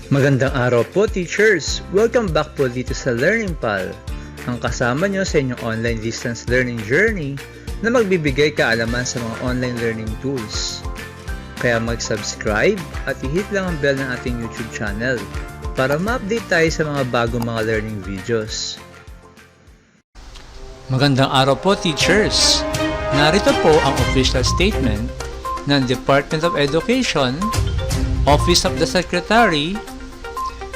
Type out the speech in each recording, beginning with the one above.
Magandang araw po, teachers! Welcome back po dito sa Learning Pal, ang kasama nyo sa inyong online distance learning journey na magbibigay kaalaman sa mga online learning tools. Kaya mag-subscribe at i-hit lang ang bell ng ating YouTube channel para ma-update tayo sa mga bagong mga learning videos. Magandang araw po, teachers! Narito po ang official statement ng Department of Education, Office of the Secretary,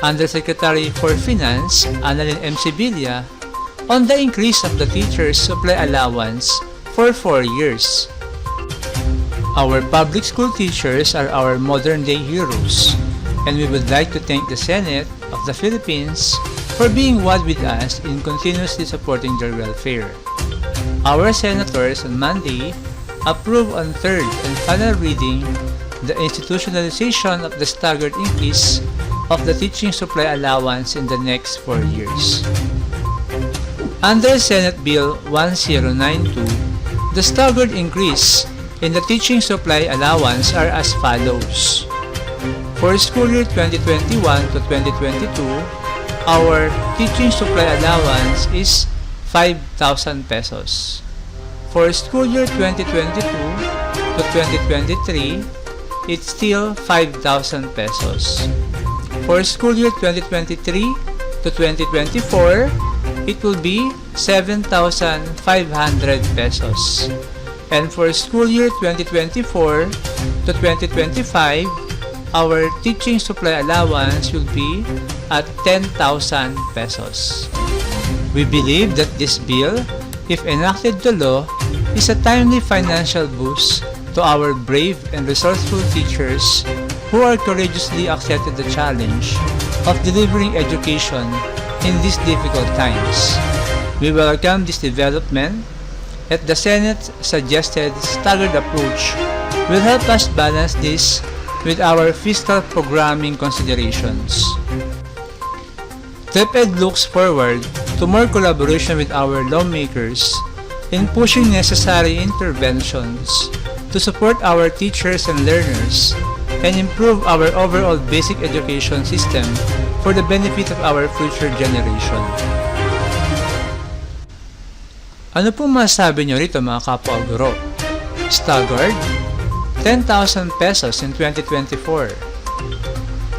Undersecretary for Finance, Annalyn M. Sibilia, on the increase of the teachers' supply allowance for 4 years. Our public school teachers are our modern-day heroes, and we would like to thank the Senate of the Philippines for being one with us in continuously supporting their welfare. Our senators on Monday approved on third and final reading the institutionalization of the staggered increase of the teaching supply allowance in the next 4 years. Under Senate Bill 1092, the staggered increase in the teaching supply allowance are as follows. For school year 2021 to 2022, our teaching supply allowance is 5,000 pesos. For school year 2022 to 2023, it's still 5,000 pesos. For school year 2023 to 2024, it will be 7,500 pesos. And for school year 2024 to 2025, our teaching supply allowance will be at 10,000 pesos. We believe that this bill, if enacted to law, is a timely financial boost to our brave and resourceful teachers who are courageously accepted the challenge of delivering education in these difficult times. We welcome this development, and the Senate's suggested staggered approach will help us balance this with our fiscal programming considerations. DEPED looks forward to more collaboration with our lawmakers in pushing necessary interventions to support our teachers and learners and improve our overall basic education system for the benefit of our future generation. Ano pong masasabi nyo rito mga kapwa-guro? Staggered? 10,000 pesos in 2024.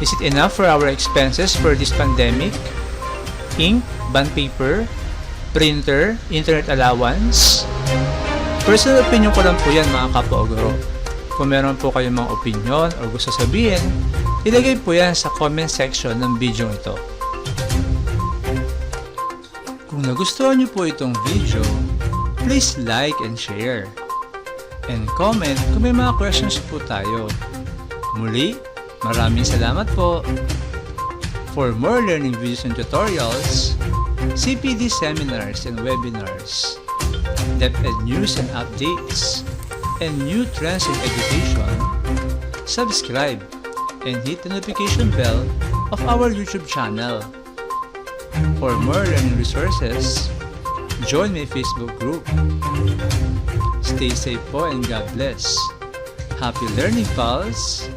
Is it enough for our expenses for this pandemic? Ink, bond paper, printer, internet allowance? Personal opinion ko lang po yan mga kapwa-guro. Kung meron po kayong mga opinion o gusto sabihin, ilagay po yan sa comment section ng video ito. Kung nagustuhan niyo po itong video, please like and share. And comment kung may mga questions po tayo. Muli, maraming salamat po. For more learning videos and tutorials, CPD seminars and webinars, DEPED news and updates, and new trends in education, subscribe and hit the notification bell of our YouTube channel. For more learning resources, join my Facebook group. Stay safe po and God bless. Happy learning, pals!